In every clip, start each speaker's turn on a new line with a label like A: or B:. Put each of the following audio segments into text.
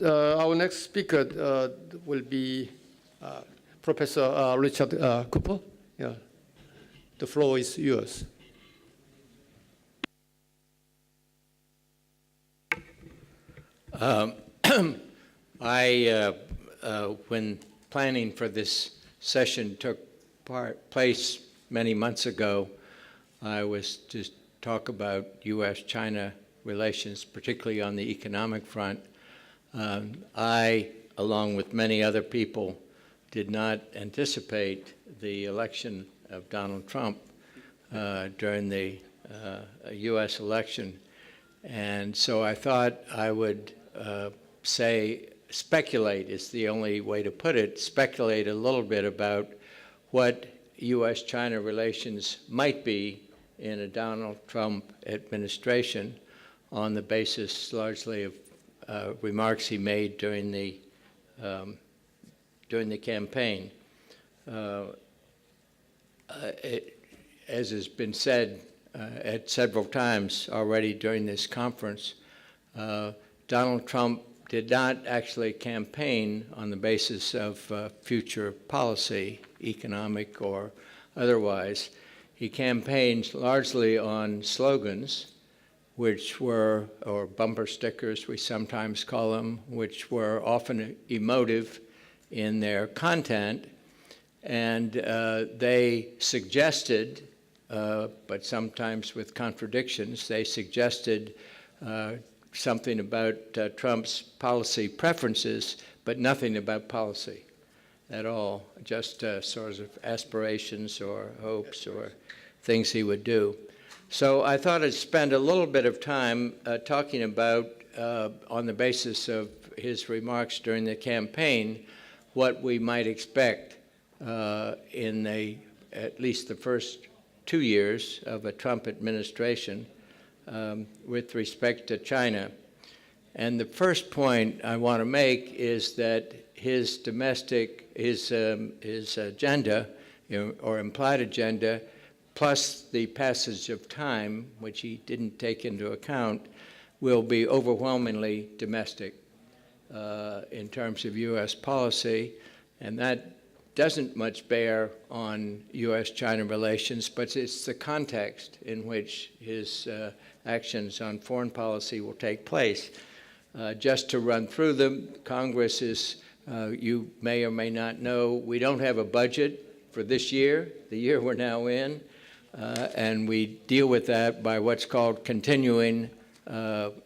A: our next speaker will be Professor Richard Cooper. Yeah. The floor is yours.
B: When planning for this session took place many months ago, I was to talk about U.S.-China relations, particularly on the economic front. I, along with many other people, did not anticipate the election of Donald Trump during the U.S. election. And so I thought I would speculate is the only way to put it, speculate a little bit about what U.S.-China relations might be in a Donald Trump administration on the basis largely of remarks he made during the campaign. As has been said at several times already during this conference, Donald Trump did not actually campaign on the basis of future policy, economic or otherwise. He campaigned largely on slogans, which were, or bumper stickers we sometimes call them, which were often emotive in their content, and they suggested, but sometimes with contradictions, they suggested something about Trump's policy preferences, but nothing about policy at all, just sort of aspirations or hopes or things he would do. So I thought I'd spend a little bit of time talking about, on the basis of his remarks during the campaign, what we might expect in at least the first 2 years of a Trump administration with respect to China. And the first point I want to make is that his agenda, or implied agenda, plus the passage of time, which he didn't take into account, will be overwhelmingly domestic in terms of U.S. policy, and that doesn't much bear on U.S.-China relations, but it's the context in which his actions on foreign policy will take place. Just to run through them, Congress is, you may or may not know, we don't have a budget for this year, the year we're now in, and we deal with that by what's called continuing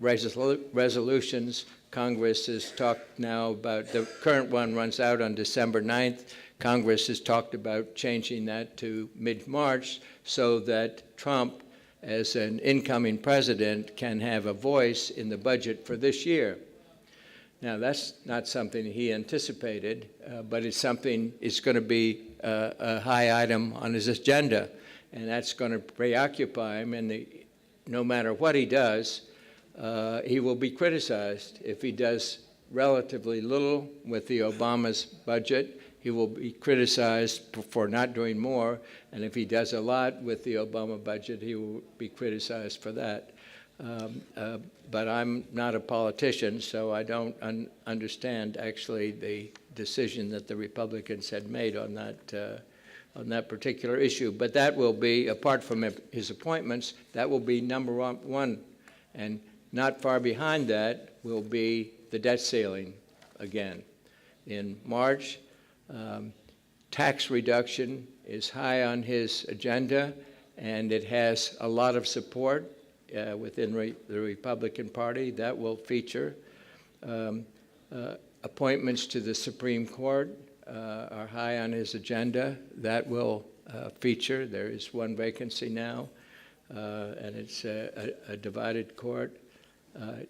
B: resolutions. Congress has talked now about, the current one runs out on December 9th. Congress has talked about changing that to mid-March so that Trump, as an incoming president, can have a voice in the budget for this year. Now, that's not something he anticipated, but it's something, it's going to be a high item on his agenda, and that's going to preoccupy him, and no matter what he does, he will be criticized. If he does relatively little with the Obama's budget, he will be criticized for not doing more, and if he does a lot with the Obama budget, he will be criticized for that. But I'm not a politician, so I don't understand actually the decision that the Republicans had made on that particular issue. But that will be, apart from his appointments, that will be number one. And not far behind that will be the debt ceiling again. In March, tax reduction is high on his agenda, and it has a lot of support within the Republican Party. That will feature. Appointments to the Supreme Court are high on his agenda. That will feature. There is one vacancy now, and it's a divided court.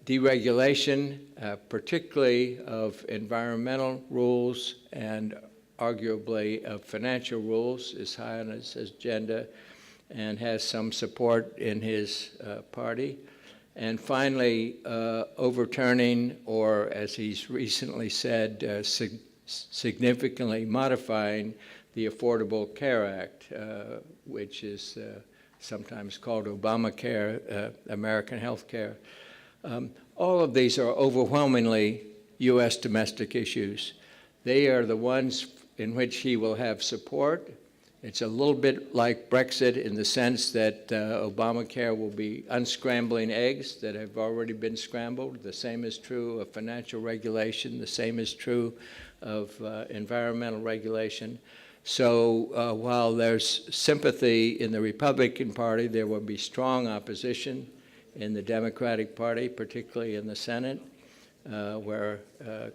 B: Deregulation, particularly of environmental rules and arguably of financial rules, is high on his agenda and has some support in his party. And finally, overturning, or as he's recently said, significantly modifying the Affordable Care Act, which is sometimes called Obamacare, American health care. All of these are overwhelmingly U.S. domestic issues. They are the ones in which he will have support. It's a little bit like Brexit in the sense that Obamacare will be unscrambling eggs that have already been scrambled. The same is true of financial regulation. The same is true of environmental regulation. So while there's sympathy in the Republican Party, there will be strong opposition in the Democratic Party, particularly in the Senate, where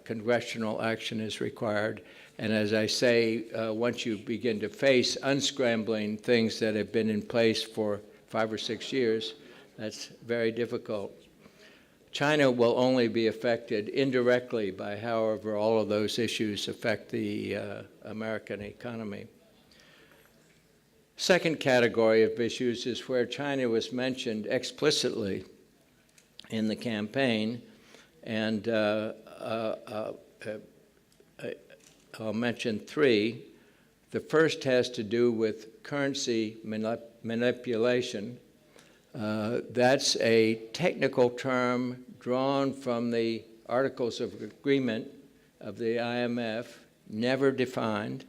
B: congressional action is required. And as I say, once you begin to face unscrambling things that have been in place for 5 or 6 years, that's very difficult. China will only be affected indirectly by however all of those issues affect the American economy. Second category of issues is where China was mentioned explicitly in the campaign, and I'll mention 3. The first has to do with currency manipulation. That's a technical term drawn from the Articles of Agreement of the IMF, never defined.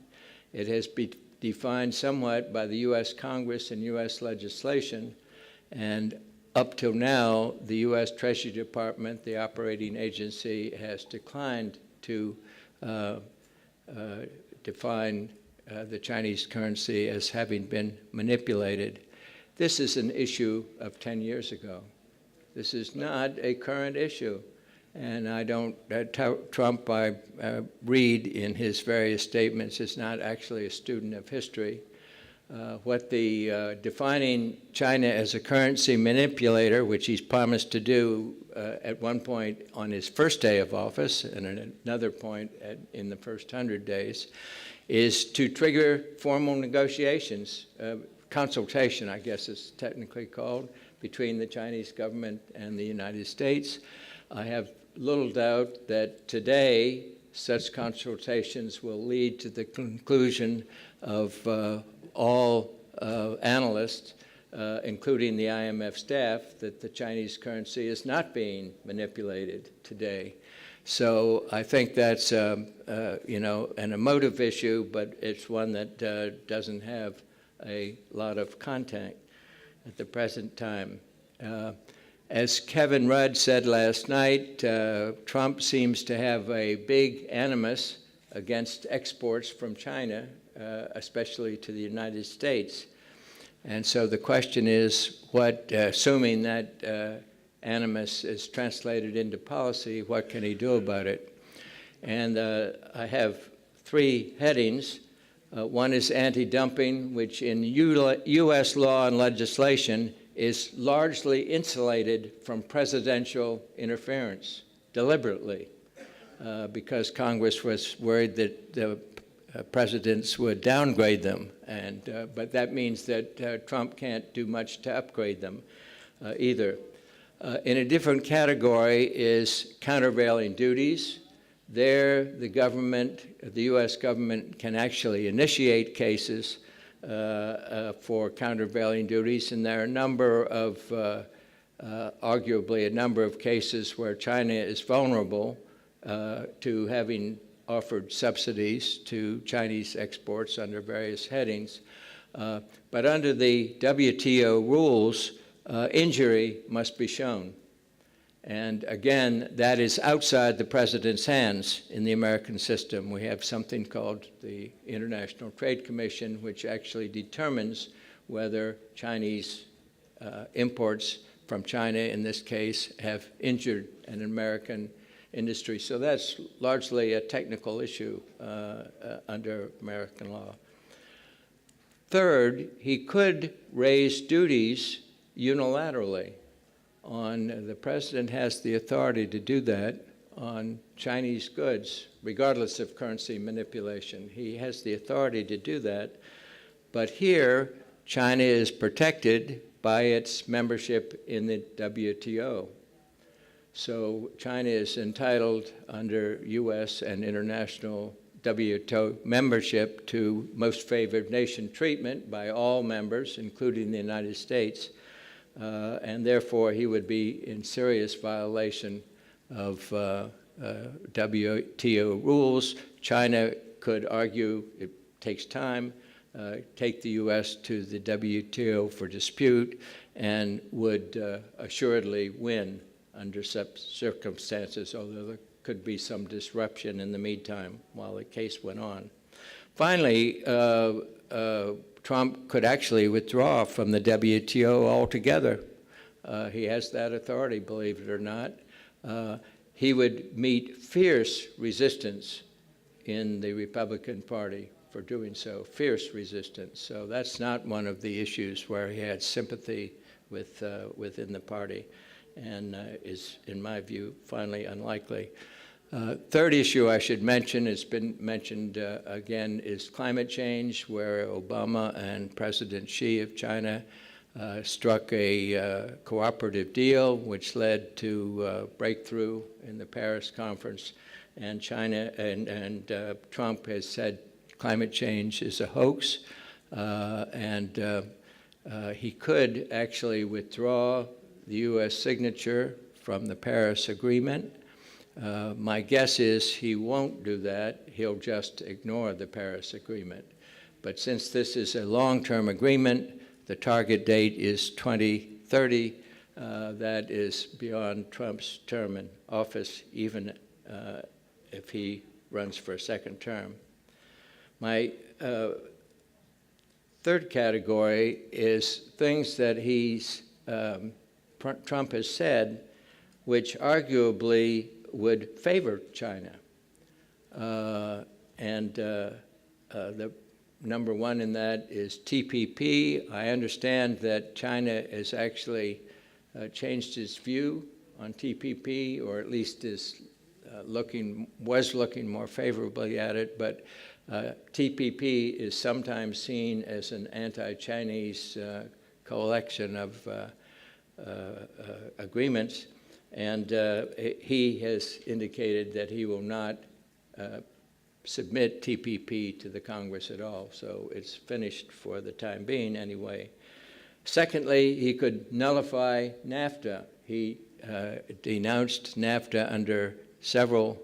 B: It has been defined somewhat by the U.S. Congress and U.S. legislation, and up till now, the U.S. Treasury Department, the operating agency, has declined to define the Chinese currency as having been manipulated. This is an issue of 10 years ago. This is not a current issue. And I don't, Trump, I read in his various statements, is not actually a student of history. What the defining China as a currency manipulator, which he's promised to do at one point on his first day of office and at another point in the first 100 days, is to trigger formal negotiations, consultation, I guess it's technically called, between the Chinese government and the United States. I have little doubt that today such consultations will lead to the conclusion of all analysts, including the IMF staff, that the Chinese currency is not being manipulated today. So I think that's an emotive issue, but it's one that doesn't have a lot of content at the present time. As Kevin Rudd said last night, Trump seems to have a big animus against exports from China, especially to the United States. And so the question is, assuming that animus is translated into policy, what can he do about it? And I have 3 headings. One is anti-dumping, which in U.S. law and legislation is largely insulated from presidential interference, deliberately, because Congress was worried that the presidents would downgrade them, but that means that Trump can't do much to upgrade them either. In a different category is countervailing duties. There, the U.S. government can actually initiate cases for countervailing duties, and there are arguably a number of cases where China is vulnerable to having offered subsidies to Chinese exports under various headings. But under the WTO rules, injury must be shown. And again, that is outside the president's hands in the American system. We have something called the International Trade Commission, which actually determines whether Chinese imports from China, in this case, have injured an American industry. So that's largely a technical issue under American law. Third, he could raise duties unilaterally. The president has the authority to do that on Chinese goods, regardless of currency manipulation. He has the authority to do that. But here, China is protected by its membership in the WTO. So China is entitled under U.S. and international WTO membership to most favored nation treatment by all members, including the United States. And therefore, he would be in serious violation of WTO rules. China could argue it takes time, take the U.S. to the WTO for dispute, and would assuredly win under such circumstances, although there could be some disruption in the meantime while the case went on. Finally, Trump could actually withdraw from the WTO altogether. He has that authority, believe it or not. He would meet fierce resistance in the Republican Party for doing so, fierce resistance. So that's not one of the issues where he had sympathy with, within the party, and is, in my view, finally unlikely. Third issue I should mention, it's been mentioned again, is climate change, where Obama and President Xi of China struck a cooperative deal, which led to breakthrough in the Paris conference. And China and Trump has said climate change is a hoax, and he could actually withdraw the U.S. signature from the Paris Agreement. My guess is he won't do that. He'll just ignore the Paris Agreement. But since this is a long-term agreement, the target date is 2030. That is beyond Trump's term in office, even if he runs for a second term. My third category is things that Trump has said which arguably would favor China. The number one in that is TPP. I understand that China has actually changed its view on TPP, or at least was looking more favorably at it, but TPP is sometimes seen as an anti-Chinese collection of agreements, and he has indicated that he will not submit TPP to the Congress at all, so it's finished for the time being anyway. Secondly, he could nullify NAFTA. He denounced NAFTA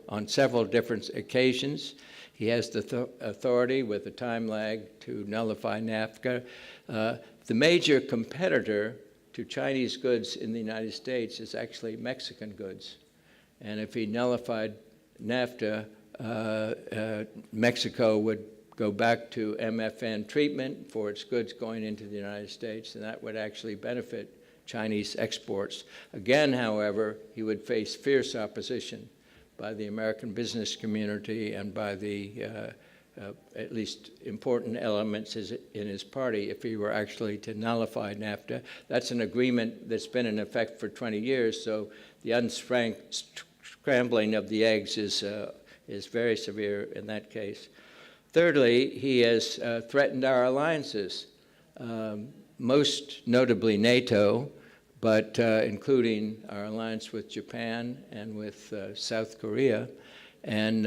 B: on several different occasions. He has the authority, with a time lag, to nullify NAFTA. The major competitor to Chinese goods in the United States is actually Mexican goods. And if he nullified NAFTA, Mexico would go back to MFN treatment for its goods going into the United States, and that would actually benefit Chinese exports. Again, however, he would face fierce opposition by the American business community and by the at least important elements in his party if he were actually to nullify NAFTA. That's an agreement that's been in effect for 20 years, so the unscrambling of the eggs is very severe in that case. Thirdly, he has threatened our alliances, most notably NATO, but including our alliance with Japan and with South Korea. And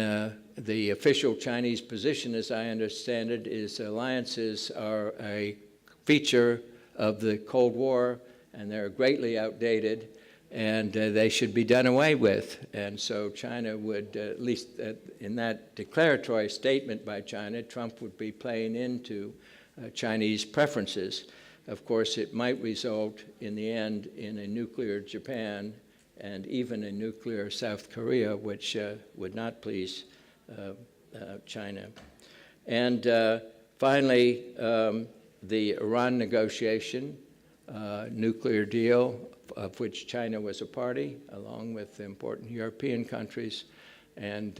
B: the official Chinese position, as I understand it, is alliances are a feature of the Cold War, and they're greatly outdated, and they should be done away with. And so China would, at least in that declaratory statement by China, Trump would be playing into Chinese preferences. Of course, it might result in the end in a nuclear Japan and even a nuclear South Korea, which would not please China. And finally, the Iran negotiation, nuclear deal, of which China was a party, along with important European countries. And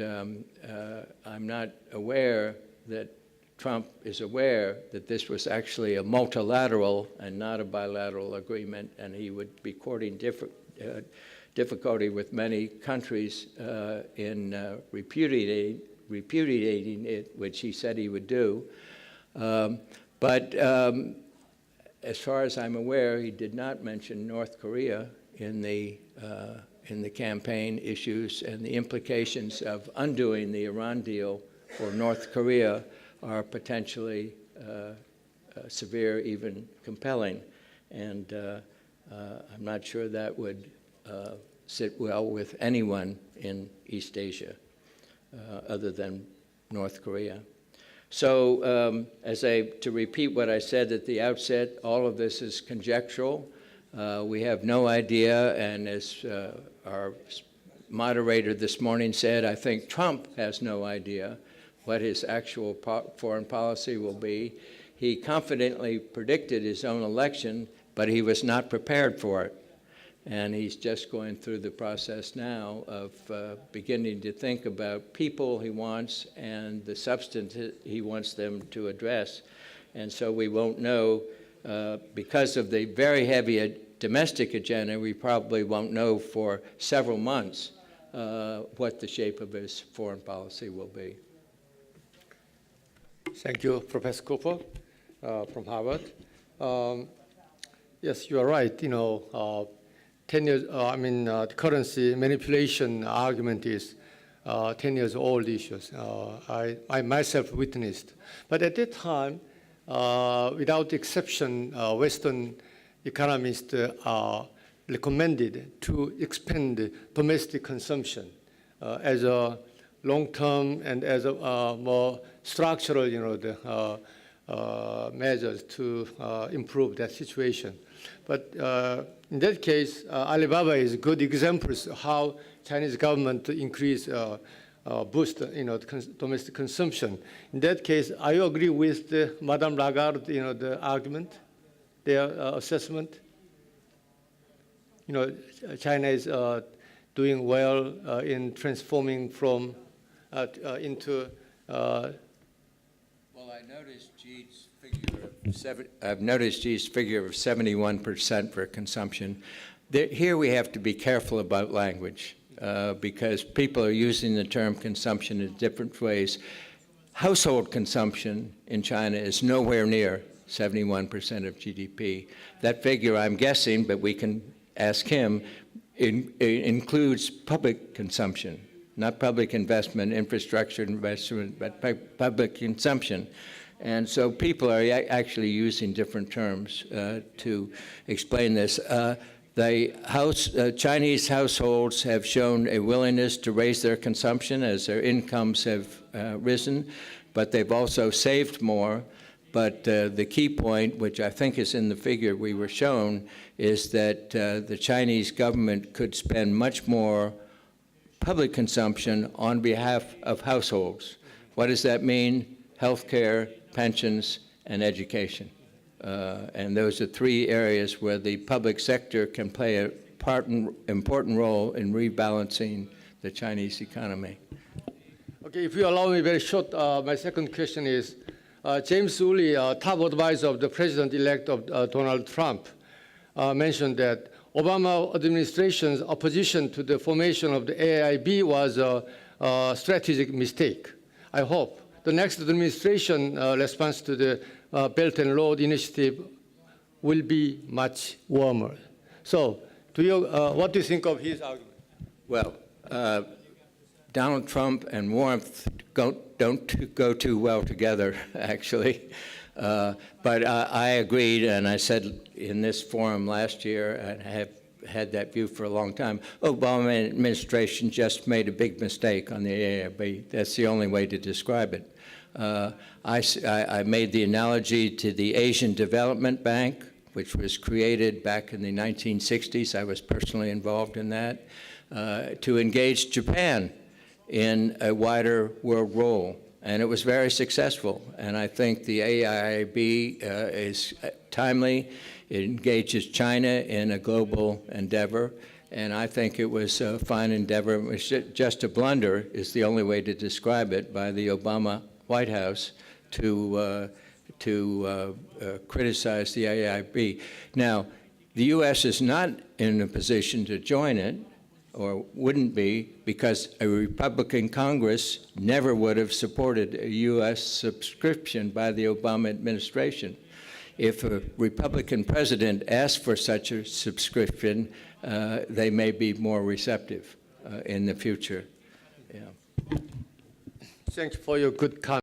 B: I'm not aware that Trump is aware that this was actually a multilateral and not a bilateral agreement, and he would be courting difficulty with many countries in repudiating it, which he said he would do. But as far as I'm aware, he did not mention North Korea in the campaign issues, and the implications of undoing the Iran deal for North Korea are potentially severe, even compelling. And I'm not sure that would sit well with anyone in East Asia other than North Korea. So to repeat what I said at the outset, all of this is conjectural. We have no idea, and as our moderator this morning said, I think Trump has no idea what his actual foreign policy will be. He confidently predicted his own election, but he was not prepared for it. And he's just going through the process now of beginning to think about people he wants and the substance he wants them to address. And so we won't know, because of the very heavy domestic agenda, we probably won't know for several months what the shape of his foreign policy will be.
A: Thank you, Professor Cooper from Harvard. Yes, you are right. 10 years, the currency manipulation argument is 10 years old issues. I myself witnessed. But at that time, without exception, Western economists recommended to expand domestic consumption as a long-term and as a more structural, measures to improve that situation. But in that case, Alibaba is a good example of how Chinese government increase, boost, domestic consumption. In that case, I agree with Madame Lagarde, the argument, their assessment. China is doing well in transforming from into.
B: Well, I noticed G's figure of 71% for consumption. Here we have to be careful about language because people are using the term consumption in different ways. Household consumption in China is nowhere near 71% of GDP. That figure, I'm guessing, but we can ask him, includes public consumption, not public investment, infrastructure investment, but public consumption. And so people are actually using different terms to explain this. Chinese households have shown a willingness to raise their consumption as their incomes have risen, but they've also saved more. But the key point, which I think is in the figure we were shown, is that the Chinese government could spend much more public consumption on behalf of households. What does that mean? Healthcare, pensions, and education. And those are three areas where the public sector can play an important role in rebalancing the Chinese economy.
A: Okay, if you allow me very short, my second question is, James Woolley, top advisor of the president-elect of Donald Trump, mentioned that Obama administration's opposition to the formation of the AIIB was a strategic mistake. I hope the next administration response to the Belt and Road Initiative will be much warmer. So, what do you think of his argument?
B: Well, Donald Trump and warmth don't go too well together, actually. But I agreed, and I said in this forum last year, and I have had that view for a long time, Obama administration just made a big mistake on the AIIB. That's the only way to describe it. I made the analogy to the Asian Development Bank, which was created back in the 1960s. I was personally involved in that, to engage Japan in a wider world role. And it was very successful. And I think the AIIB is timely. It engages China in a global endeavor. And I think it was a fine endeavor. It was just a blunder, is the only way to describe it, by the Obama White House to criticize the AIIB. Now, the U.S. is not in a position to join it, or wouldn't be, because a Republican Congress never would have supported a U.S. subscription by the Obama administration. If a Republican president asked for such a subscription, they may be more receptive in the future. Yeah.
A: Thanks for your good comment.